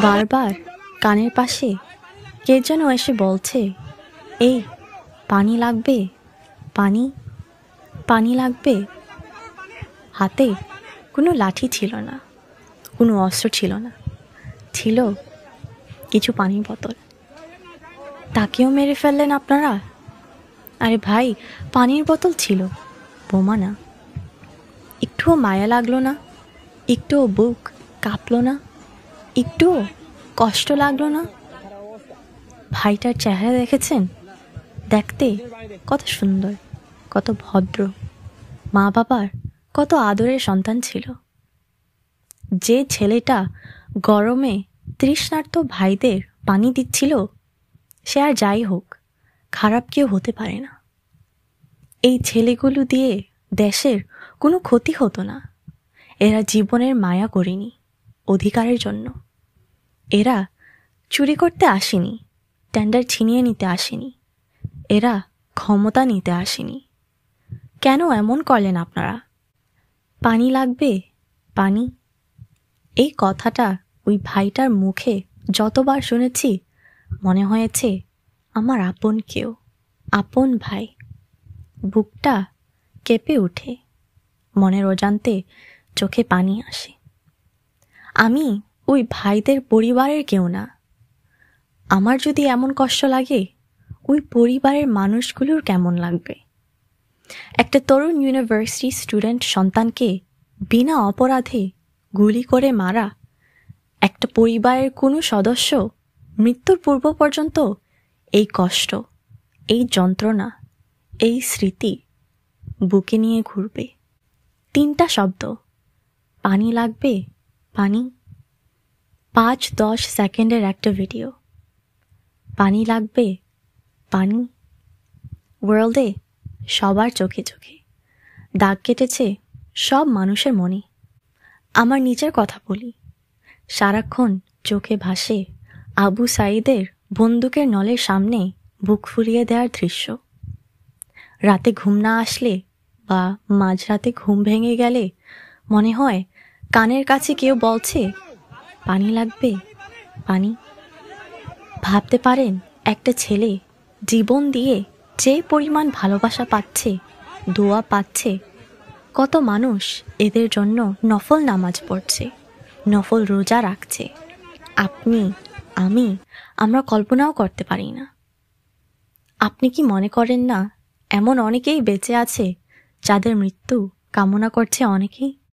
বারবার কানের পাশে কে যেন এসে বলছে, এই পানি লাগবে, পানি পানি লাগবে। হাতে কোনো লাঠি ছিল না, কোনো অস্ত্র ছিল না, ছিল কিছু পানির বোতল। তাকেও মেরে ফেললেন আপনারা? আরে ভাই, পানির বোতল ছিল, বোমা না। একটুও মায়া লাগলো না? একটুও বুক কাঁপলো না? একটুও কষ্ট লাগলো না? ভাইটার চেহারা দেখেছেন? দেখতে কত সুন্দর, কত ভদ্র, মা বাবার কত আদরের সন্তান ছিল। যে ছেলেটা গরমে তৃষ্ণার্ত ভাইদের পানি দিচ্ছিল, সে আর যাই হোক, খারাপ কেউ হতে পারে না। এই ছেলেগুলো দিয়ে দেশের কোনো ক্ষতি হতো না। এরা জীবনের মায়া করেনি অধিকারের জন্য। এরা চুরি করতে আসেনি, টেন্ডার ছিনিয়ে নিতে আসেনি, এরা ক্ষমতা নিতে আসেনি। কেন এমন করলেন আপনারা? পানি লাগবে, পানি। এই কথাটা ওই ভাইটার মুখে যতবার শুনেছি, মনে হয়েছে আমার আপন কেউ, আপন ভাই। বুকটা কেঁপে ওঠে, মনের অজান্তে চোখে পানি আসে। আমি ওই ভাইদের পরিবারের কেউ না। আমার যদি এমন কষ্ট লাগে, ওই পরিবারের মানুষগুলোর কেমন লাগবে? একটা তরুণ ইউনিভার্সিটি স্টুডেন্ট সন্তানকে বিনা অপরাধে গুলি করে মারা, একটা পরিবারের কোনো সদস্য মৃত্যুর পূর্ব পর্যন্ত এই কষ্ট, এই যন্ত্রণা, এই স্মৃতি বুকে নিয়ে ঘুরবে। 3টা শব্দ, পানি লাগবে, পানি। 5-10 সেকেন্ডের একটা ভিডিও, পানি লাগবে, পানি। ওয়ার্ল্ডে সবার চোখে চোখে দাগ কেটেছে সব মানুষের মনে। আমার নিজের কথা বলি, সারাক্ষণ চোখে ভাসে আবু সাঈদের বন্দুকের নলের সামনে বুক ফুরিয়ে দেওয়ার দৃশ্য। রাতে ঘুম না আসলে বা মাঝরাতে ঘুম ভেঙে গেলে মনে হয় কানের কাছে কেউ বলছে, পানি লাগবে, পানি। ভাবতে পারেন, একটা ছেলে জীবন দিয়ে যে পরিমাণ ভালোবাসা পাচ্ছে, দোয়া পাচ্ছে, কত মানুষ এদের জন্য নফল নামাজ পড়ছে, নফল রোজা রাখছে। আপনি, আমি, আমরা কল্পনাও করতে পারি না। আপনি কি মনে করেন না এমন অনেকেই বেঁচে আছে যাদের মৃত্যু কামনা করছে অনেকেই?